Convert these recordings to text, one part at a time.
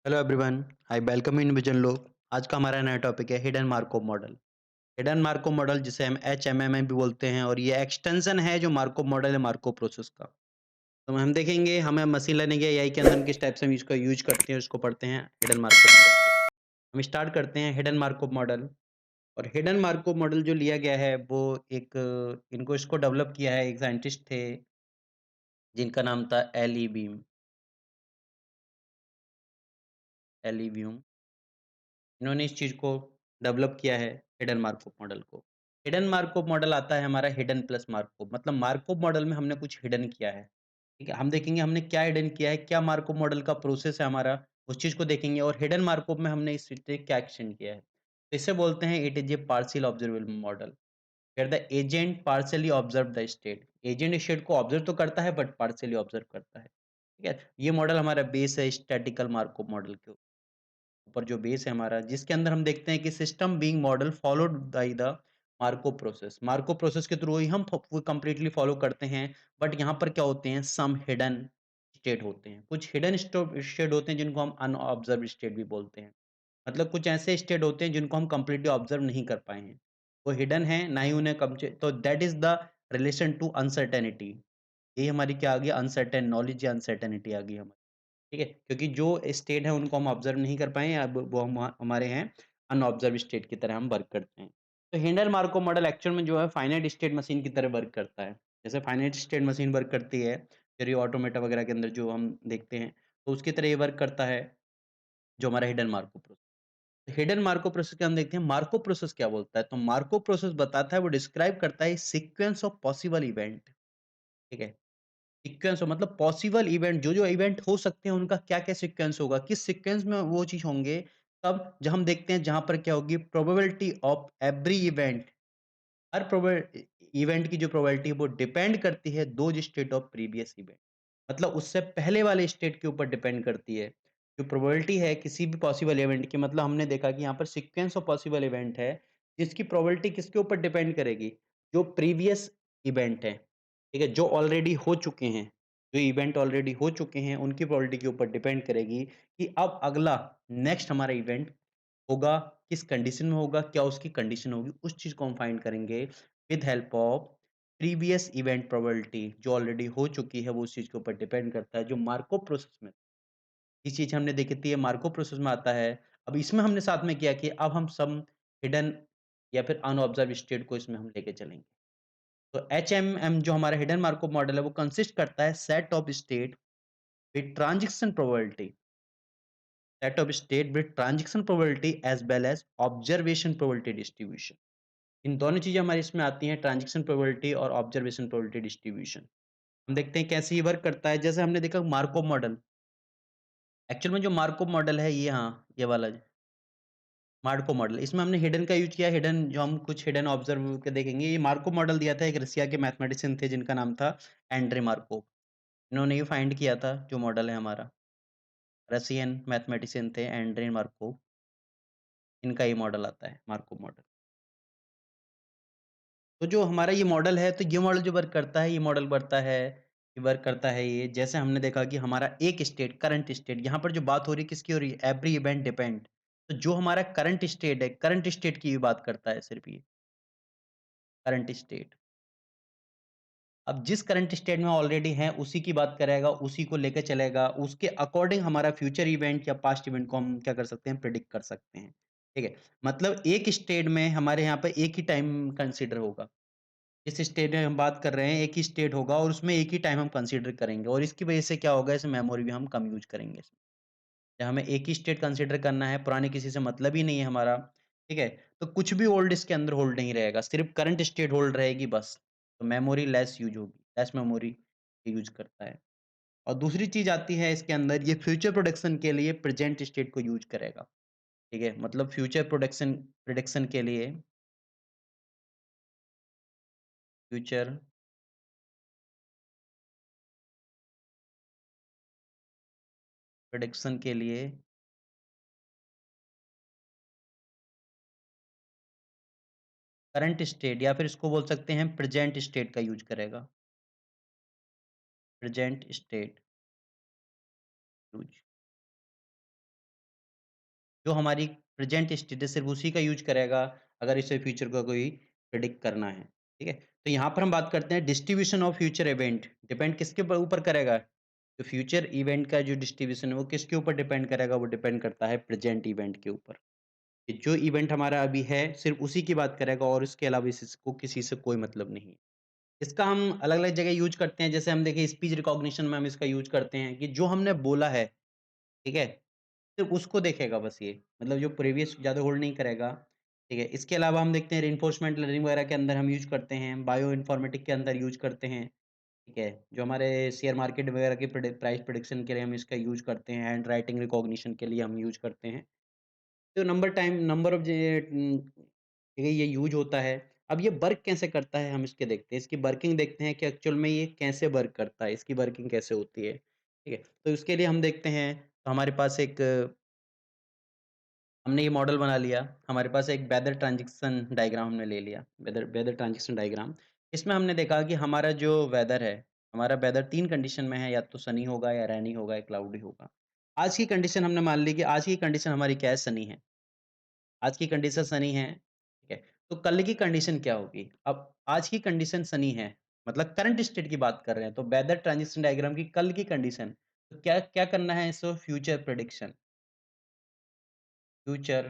Hello everyone, I welcome in vision लोग। आज का हमारा नया टॉपिक है hidden Markov model. Hidden Markov model जिसे हम एचएमएम भी बोलते हैं और ये एक्सटेंशन है जो मार्कोव मॉडल है मार्कोव प्रोसेस का। तो हम देखेंगे हमें मशीन लर्निंग या एआई के अंदर हम किस टाइप से हम इसको यूज करते हैं उसको पढ़ते हैं हिडन मार्कोव मॉडल को। हम स्टार्ट करते हैं हिडन मार्कोव मॉडल। और हिडन मार्कोव मॉडल जो लिया गया है वो एक इनको इसको डेवलप किया है एक साइंटिस्ट थे जिनका नाम था एली ब्यूम। इन्होंने इस चीज़ को डेवलप किया है हिडन मार्कोव मॉडल को। हिडन मार्कोव मॉडल आता है हमारा हिडन प्लस मार्कोव मतलब मार्कोव मॉडल में हमने कुछ हिडन किया है। ठीक है? हम देखेंगे हमने क्या हिडन किया है, क्या मार्कोव मॉडल का प्रोसेस है हमारा, उस चीज़ को देखेंगे और हिडन मार्कोव में हमने इस चीज़ से क्या एक्शन किया है। तो इसे बोलते हैं it is a partial observable model where the agent partially observe the state. Agent state को ऑब्जर्व तो करता है बट पार्शियली ऑब्जर्व करता है। ठीक है? ये मॉडल हमारा बेस है स्टैटिकल मार्कोव मॉडल के ऊपर जो बेस है हमारा जिसके अंदर हम देखते हैं कि system being model followed by the Marco process के थ्रू ही हम कंप्लीटली फॉलो करते हैं। बट यहाँ पर क्या होते हैं सम हिडन स्टेट होते हैं, कुछ हिडन स्टेट होते हैं जिनको हम अनऑब्जर्व स्टेट भी बोलते हैं। मतलब कुछ ऐसे स्टेट होते हैं जिनको हम कंप्लीटली ऑब्जर्व नहीं कर पाए हैं, वो हिडन है ना ही उन्हें कम तो that is the relation to uncertainty. ये हमारी क्या आ गई अनसर्टेन नॉलेज या अनसर्टेनिटी आ गई हमारी। ठीक है? क्योंकि जो स्टेट है उनको हम ऑब्ज़र्व नहीं कर पाए हैं, अब वो हमारे हैं अनऑब्ज़र्व स्टेट की तरह हम वर्क करते हैं। तो हिंडल मार्कोव मॉडल एक्चुअल में जो है फाइनाइट स्टेट मशीन की तरह वर्क करता है। जैसे फाइनाइट स्टेट मशीन वर्क करती है, चलिए ऑटोमेटा वगैरह के अंदर जो हम देखते हैं, तो उसकी तरह ये वर्क करता है जो हमारा hidden Markov process. Hidden Markov process के हम देखते हैं मार्कोव प्रोसेस क्या बोलता है? तो मार्कोव प्रोसेस बताता है वो डिस्क्राइब करता है सीक्वेंस ऑफ पॉसिबल इवेंट। ठीक है? सीक्वेंस हो मतलब पॉसिबल इवेंट जो-जो इवेंट हो सकते हैं उनका क्या-क्या सीक्वेंस होगा, किस सीक्वेंस में वो चीज़ होंगे, तब जब हम देखते हैं जहाँ पर क्या होगी probability of every event. Her event की जो प्रोबेबिलिटी है वो डिपेंड करती है those state of previous event. मतलब उससे पहले वाले स्टेट के ऊपर डिपेंड करती है। जो प्रोबेबिलिटी है किसी भी पॉसिबल इवेंट की मतलब हमने देखा कि यहाँ पर सीक्वेंस ऑफ पॉसिबल इवेंट है, जिसकी प्रोबेबिलिटी किसके ऊपर डिपेंड करेगी? जो प्रीवियस इवेंट है, ठीक है? जो ऑलरेडी हो चुके हैं, जो इवेंट ऑलरेडी हो चुके हैं, उनकी प्रोबेबिलिटी के ऊपर डिपेंड करेगी कि अब अगला नेक्स्ट हमारा इवेंट होगा, किस कंडीशन में होगा, क्या उसकी कंडीशन होगी, उस चीज़ को हम फाइंड करेंगे with help of previous event probability जो ऑलरेडी हो चुकी है, वो उस चीज़ के ऊपर डिपेंड करता है, जो मार्कोव प्रोसेस में ये चीज़ हमने देखी थी, ये मार्कोव प्रोसेस में आता है। अब इसमें हमने साथ में किया कि अब हम सम हिडन या फिर अनऑब्जर्व्ड स्टेट को इसमें हम लेके चलेंगे। तो एचएमएम जो हमारा हिडन मार्कोव मॉडल है, वो कंसिस्ट करता है set of state with transition probability as well as observation probability distribution. इन दोनों चीज़ें हमारी इसमें आती हैं ट्रांज़ैक्शन प्रोबेबिलिटी और ऑब्जर्वेशन प्रोबेबिलिटी डिस्ट्रीब्यूशन। हम देखते हैं कैसे ये वर्क करता है, जैसे हमने देखा मार्कोव मॉडल, एक्चुअल में जो मार्कोव मॉडल है ये हाँ, ये वाला मार्कोव मॉडल इसमें हमने हिडन का यूज़ किया, हिडन जो हम कुछ हिडन ऑब्जर्व के देखेंगे। ये मार्कोव मॉडल दिया था एक रसिया के मैथमेटिशियन थे जिनका नाम था एंड्रे मार्कोव। इन्होंने ये फाइंड किया था जो मॉडल है हमारा, रसियन मैथमेटिशियन थे एंड्रे मार्कोव, इनका ये मॉडल आता है मार्कोव मॉडल। तो जो हमारा ये मॉडल है, तो ये मॉडल जो वर्क करता है, ये वर्क करता है ये जैसे हमने देखा कि हमारा एक स्टेट, करंट स्टेट यहाँ पर जो बात हो रही है किसकी हो रही है? Every event depend. तो जो हमारा करंट स्टेट है, करंट स्टेट की भी बात करता है सिर्फ़ ये, करंट स्टेट। अब जिस करंट स्टेट में ऑलरेडी हैं, उसी की बात करेगा, उसी को लेके चलेगा, उसके अकॉर्डिंग हमारा फ्यूचर इवेंट या पास्ट इवेंट को हम क्या कर सकते हैं? प्रेडिक्ट कर सकते हैं। ठीक है? मतलब एक स्टेट में हमारे यहाँ पे एक ही टाइम कंसीडर होगा। जिस स्टेट में हम बात कर रहे हैं, एक ही स्टेट होगा और उसमें एक ही टाइम हम कंसीडर करेंगे और इसकी वजह से क्या होगा, इस मेमोरी भी हम कम यूज़ करेंगे इसमें। या हमें एक ही स्टेट कंसीडर करना है, पुराने किसी से मतलब ही नहीं है हमारा, ठीक है? तो कुछ भी ओल्ड इसके अंदर होल्ड नहीं रहेगा, सिर्फ़ करंट स्टेट होल्ड रहेगी बस। तो मेमोरी लेस यूज़ होगी, लेस मेमोरी यूज़ करता है। और दूसरी चीज़ आती है इसके अंदर, ये फ्यूचर प्रोडक्शन के लिए प्रेज़ेंट स्टेट को यूज़ करेगा, ठीक है? मतलब फ्यूचर प्रेडिक्शन के लिए फ्यूचर प्रेडिक्शन के लिए करंट स्टेट या फिर इसको बोल सकते हैं प्रेजेंट स्टेट का यूज़ करेगा, प्रेजेंट स्टेट यूज़। जो हमारी प्रेज़ेंट स्टेट है सिर्फ़ उसी का यूज़ करेगा, अगर इसे फ्यूचर का कोई प्रेडिक्ट करना है, ठीक है? तो यहाँ पर हम बात करते हैं distribution of future event, depend किसके ऊपर करेगा? तो फ्यूचर इवेंट का जो डिस्ट्रीब्यूशन है वो किसके ऊपर डिपेंड करेगा? वो डिपेंड करता है प्रेज़ेंट इवेंट के ऊपर। कि जो इवेंट हमारा अभी है, सिर्फ़ उसी की बात करेगा और इसके अलावा इसको किसी से कोई मतलब नहीं। इसका हम अलग-अलग जगह यूज़ करते हैं, जैसे हम देखिए स्पीच रिकॉग्निशन में हम इसका यूज़ करते हैं कि जो हमने बोला है, ठीक है? सिर्फ़ उसको देखेगा बस ये, मतलब जो प्रीवियस ज़्यादा होल्ड नहीं करेगा, ठीक है? इसके अलावा हम देखते हैं रिइंफोर्समेंट लर्निंग वगैरह के अंदर हम यूज़ करते हैं, बायो इन्फॉर्मेटिक के अंदर यूज़ करते हैं, ठीक है? जो हमारे शेयर मार्केट वगैरह की प्राइस प्रेडिक्शन के लिए हम इसका यूज़ करते हैं, हैंड राइटिंग रिकॉग्निशन के लिए हम यूज़ करते हैं। तो नंबर ऑफ ठीक है, ये यूज़ होता है। अब ये वर्क कैसे करता है हम इसके देखते हैं। इसकी वर्किंग देखते हैं कि एक्चुअल में ये कैसे वर्क करता है, इसकी वर्किंग कैसे होती है, ठीक है? तो इसके लिए हम देखते हैं, तो हमारे पास एक हमने ये मॉडल बना लिया, हमारे पास एक वेदर ट्रांज़िशन डायग्राम हमने ले लिया, वेदर वेदर ट्रांज़िशन डायग्राम। इसमें हमने देखा कि हमारा जो वेदर है, हमारा वेदर 3 कंडीशन में है, या तो सनी होगा या रेनी होगा या क्लाउडी होगा। आज की कंडीशन हमने मान ली कि आज की कंडीशन हमारी क्या है, सनी है। आज की कंडीशन सनी है, ठीक है? तो कल की कंडीशन क्या होगी? अब आज की कंडीशन सनी है, मतलब करंट स्टेट की बात कर रहे हैं, तो वेदर ट्रांजिशन डायग्राम की कल की कंडीशन, तो क्या क्या करना है इसको? Future prediction, future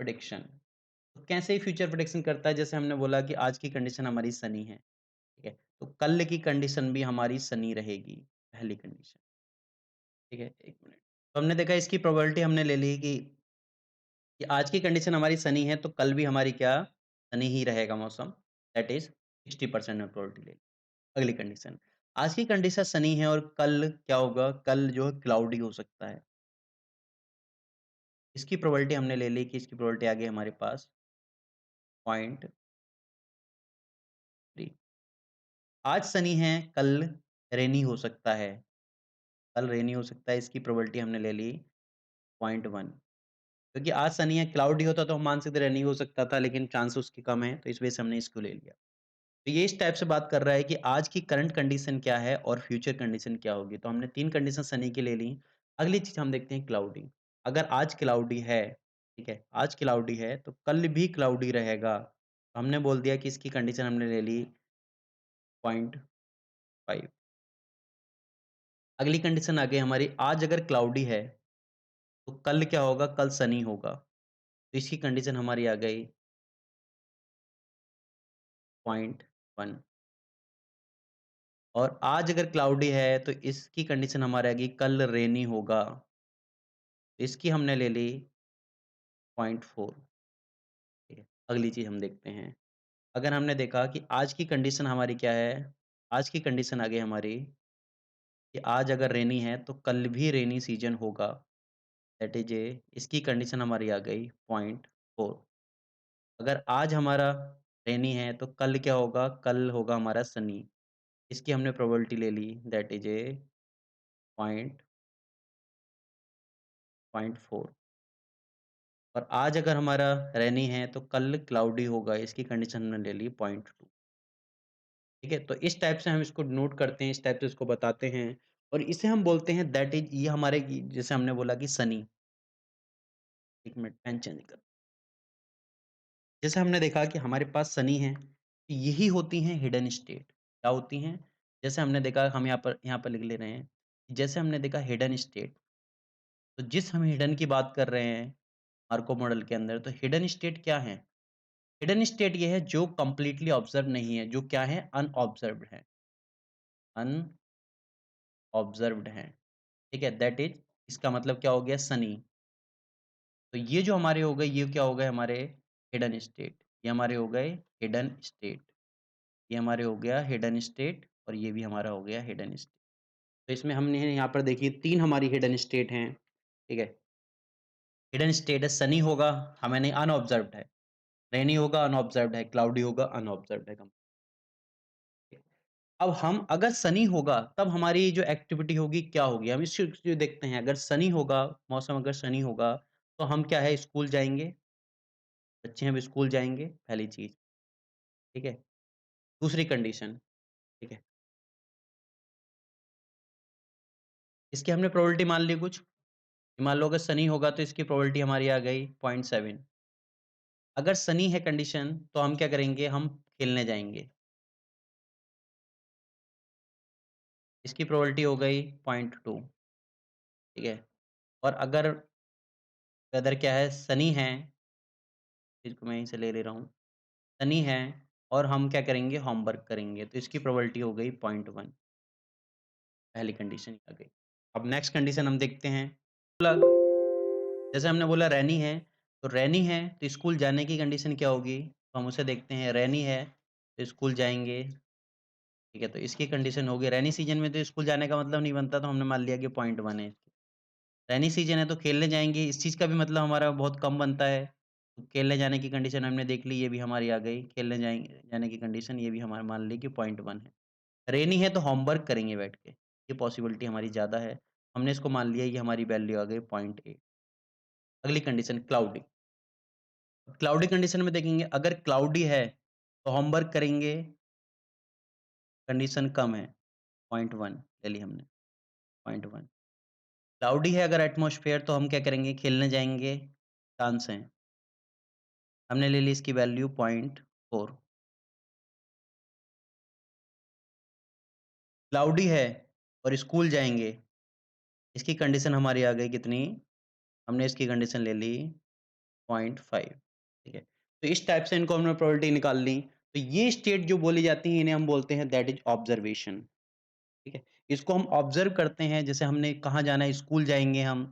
prediction. तो कैसे फ्यूचर प्रेडिक्शन करता है? जैसे हमने बोला कि आज की कंडीशन हमारी सनी है, ठीक है? तो कल की कंडीशन भी हमारी सनी रहेगी, पहली कंडीशन, ठीक है? 1 मिनट। तो हमने देखा इसकी प्रोबेबिलिटी हमने ले ली कि आज की कंडीशन हमारी सनी है, तो कल भी हमारी क्या? सनी ही रहेगा मौसम, दैट इज़ 60% में प्रोबेबिलिटी ले ली। अगली कंडीशन, आज की कंडीशन सनी है और कल क्या होगा? कल जो है क्लाउडी हो सकता है। इसकी प्रोबेबिलिटी हमने ले ली कि इसकी प्रोबेबिलिटी आ गई हमारे पास 0.3। आज सनी है, कल रेनी हो सकता है, कल रेनी हो सकता है, इसकी प्रोबेबिलिटी हमने ले ली 0.1। क्योंकि आज सनी है, क्लाउडी होता तो हम मान सकते रेनी हो सकता था, लेकिन चांस उसकी कम है, तो इस वजह से हमने इसको ले लिया। तो ये इस टाइप से बात कर रहा है कि आज की करंट कंडीशन क्या है और फ्यूचर कंडीशन क्या होगी। तो हमने 3 कंडीशन सनी की ले ली। अगली चीज़ हम देखते हैं क्लाउडी। अगर आज क्लाउडी है, ठीक है? आज क्लाउडी है तो कल भी क्लाउडी रहेगा। तो हमने बोल दिया कि इसकी कंडीशन हमने ले ली 0.5। अगली कंडीशन आ गई हमारी, आज अगर क्लाउडी है तो कल क्या होगा? कल सनी होगा। तो इसकी कंडीशन हमारी आ गई 0.1। और आज अगर क्लाउडी है तो इसकी कंडीशन हमारी आ गई कल रेनी होगा। इसकी हमने ले ली 0.4, ठीक है। अगली चीज़ हम देखते हैं, अगर हमने देखा कि आज की कंडीशन हमारी क्या है, आज की कंडीशन आ गई हमारी कि आज अगर रेनी है तो कल भी रेनी सीज़न होगा, दैट इज़ इसकी कंडीशन हमारी आ गई 0.4। अगर आज हमारा रेनी है तो कल क्या होगा? कल होगा हमारा सनी, इसकी हमने प्रोबेबिलिटी ले ली, दैट इज़ 0.4। और आज अगर हमारा रेनी है तो कल क्लाउडी होगा, इसकी कंडीशन हमने ले ली 0.2। ठीक है? तो इस टाइप से हम इसको नोट करते हैं, इस टाइप से इसको बताते हैं और इसे हम बोलते हैं दैट इज़ ये हमारे की जैसे हमने बोला कि सनी। 1 मिनट पेन चेंज कर जैसे हमने देखा कि हमारे पास सनी है, तो यही होती हैं हिडन स्टेट। क्या होती हैं? जैसे हमने देखा हम यहाँ पर लिख ले रहे हैं, जैसे हमने देखा हिडन स्टेट, तो जिस हम हिडन की बात कर रहे हैं मार्को मॉडल के अंदर, तो हिडन स्टेट क्या है? हिडन स्टेट ये है जो कंप्लीटली ऑब्ज़र्व नहीं है, जो क्या है? अनऑब्ज़र्व्ड है, अनऑब्ज़र्व्ड है, ठीक है? दैट इज़ इसका मतलब क्या हो गया? सनी। तो ये जो हमारे हो गए, ये क्या हो गए हमारे? Hidden state. ये हमारे हो गए हिडन स्टेट। ये हमारे हो गया हिडन स्टेट और ये भी हमारा हो गया हिडन स्टेट। तो इसमें हमने यहाँ पर देखिए 3 हमारी हिडन स्टेट हैं, ठीक है? हिडन स्टेट है सनी होगा, हमें नहीं अनऑब्ज़र्व्ड है, रेनी होगा अनऑब्ज़र्व्ड है, क्लाउडी होगा अनऑब्ज़र्व्ड है। अब हम अगर सनी होगा तब हमारी जो एक्टिविटी होगी क्या होगी? हम इस चीज़ को देखते हैं, अगर सनी होगा, मौसम अगर सनी होगा तो हम क्या है स्कूल जाएँगे, बच्चे हम स्कूल जाएँगे, पहली चीज़, ठीक है? दूसरी कंडीशन, ठीक है? इसकी हमने प्रोबेबिलिटी मान ली कुछ, मान लो अगर सनी होगा तो इसकी प्रोबेबिलिटी हमारी आ गई 0.7। अगर सनी है कंडीशन तो हम क्या करेंगे, हम खेलने जाएँगे। इसकी प्रोबेबिलिटी हो गई 0.2, ठीक है? और अगर वेदर क्या है, सनी है, इसको मैं यहीं से ले ले रहा हूँ। सनी है और हम क्या करेंगे, होमवर्क करेंगे, तो इसकी प्रोबेबिलिटी हो गई 0.1, पहली कंडीशन आ गई। अब नेक्स्ट कंडीशन हम देखते हैं। बोला जैसे हमने बोला रैनी है, तो रैनी है तो स्कूल जाने की कंडीशन क्या होगी? तो हम उसे देखते हैं, रैनी है तो स्कूल जाएँगे, ठीक है? तो इसकी कंडीशन होगी रैनी सीज़न में तो स्कूल जाने का मतलब नहीं बनता, तो हमने मान लिया कि 0.1 है। रैनी सीज़न है तो खेलने जाएँगे, इस चीज़ का भी मतलब हमारा बहुत कम बनता है। तो खेलने जाने की कंडीशन हमने देख ली, ये भी हमारी आ गई। खेलने जाएँगे जाने की कंडीशन ये भी हमारा मान ली कि 0.1 है। रेनी है तो होमवर्क करेंगे बैठ के, ये पॉसिबिलिटी हमारी ज़्यादा है। हमने इसको मान लिया, ये हमारी वैल्यू आ गई 0.8। अगली कंडीशन क्लाउडी। क्लाउडी कंडीशन में देखेंगे, अगर क्लाउडी है तो होमवर्क करेंगे, कंडीशन कम है, 0.1 ले ली हमने, 0.1। क्लाउडी है अगर एटमॉस्फेयर तो हम क्या करेंगे, खेलने जाएँगे, चांस है। हमने ले ली इसकी वैल्यू 0.4। क्लाउडी है और स्कूल जाएँगे, इसकी कंडीशन हमारी आ गई कितनी? हमने इसकी कंडीशन ले ली 0.5, ठीक है? तो इस टाइप से इनको हमने प्रोबेबिलिटी निकाल ली। तो ये स्टेट जो बोली जाती है, इन्हें हम बोलते हैं दैट इज़ ऑब्जर्वेशन, ठीक है? इसको हम ऑब्ज़र्व करते हैं, जैसे हमने कहाँ जाना है, स्कूल जाएँगे हम,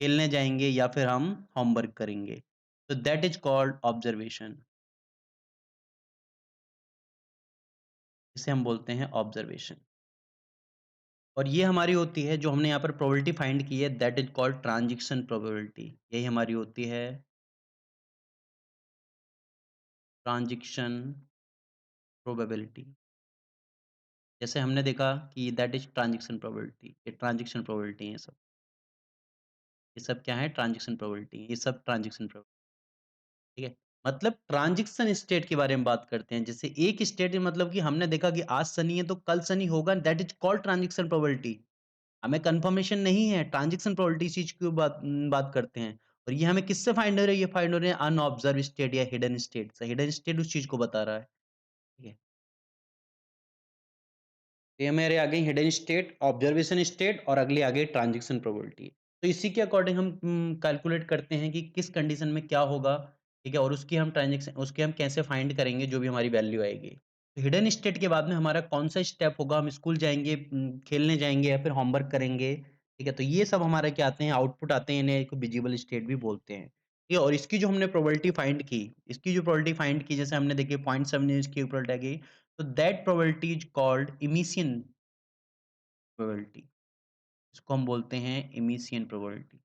खेलने जाएँगे या फिर हम होमवर्क करेंगे। तो दैट इज़ कॉल्ड ऑब्जर्वेशन, इसे हम बोलते हैं ऑब्जर्वेशन। और ये हमारी होती है, जो हमने यहाँ पर प्रोबेबिलिटी फाइंड की है, that is called transition probability. यही हमारी होती है ट्रांज़िशन प्रोबेबिलिटी। जैसे हमने देखा कि दैट इज़ ट्रांज़िशन प्रोबेबिलिटी, ये ट्रांज़िशन प्रोबेबिलिटी है ये सब। ये सब क्या है? ट्रांज़िशन प्रोबेबिलिटी, ये सब ट्रांज़िशन प्रोब ठीक है? मतलब ट्रांज़िशन स्टेट के बारे में बात करते हैं। जैसे एक स्टेट में मतलब कि हमने देखा कि आज सनी है तो कल सनी होगा, that is called transition probability. हमें कन्फर्मेशन नहीं है, ट्रांज़िशन प्रोबेबिलिटी इस चीज़ की बात करते हैं। और ये हमें किससे फाइंड हो रही है? ये फाइंड हो रहे हैं अनऑब्ज़र्व्ड स्टेट या हिडन स्टेट से। हिडन स्टेट उस चीज़ को बता रहा है। ठीक है? तो ये मेरे आ गई हिडन स्टेट, ऑब्जर्वेशन स्टेट और अगली आ गई ट्रांज़ैक्शन प्रोबेबिलिटी। तो इसी के अकॉर्डिंग हम कैलकुलेट करते हैं कि किस कंडीशन में क्या होगा, ठीक है? और उसकी हम कैसे फाइंड करेंगे जो भी हमारी वैल्यू आएगी। तो हिडन स्टेट के बाद में हमारा कौन-सा स्टेप होगा, हम स्कूल जाएँगे, खेलने जाएँगे या फिर होमवर्क करेंगे, ठीक है? तो ये सब हमारे क्या आते हैं, आउटपुट आते हैं, इन्हें एक विजिबल स्टेट भी बोलते हैं। ठीक है? और इसकी जो हमने प्रोबेबिलिटी फाइंड की, इसकी जो प्रोबेबिलिटी फाइंड की, जैसे हमने देखिए 0.7 इसकी प्रोबेबिलिटी आ गई। So that probability is called emission probability। इसको हम बोलते हैं emission probability,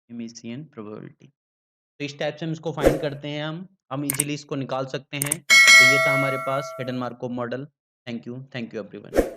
emission probability। तो इस टाइप से हम इसको फाइंड करते हैं, हम इजीली इसको निकाल सकते हैं। तो ये था हमारे पास hidden Markov model. Thank you everyone.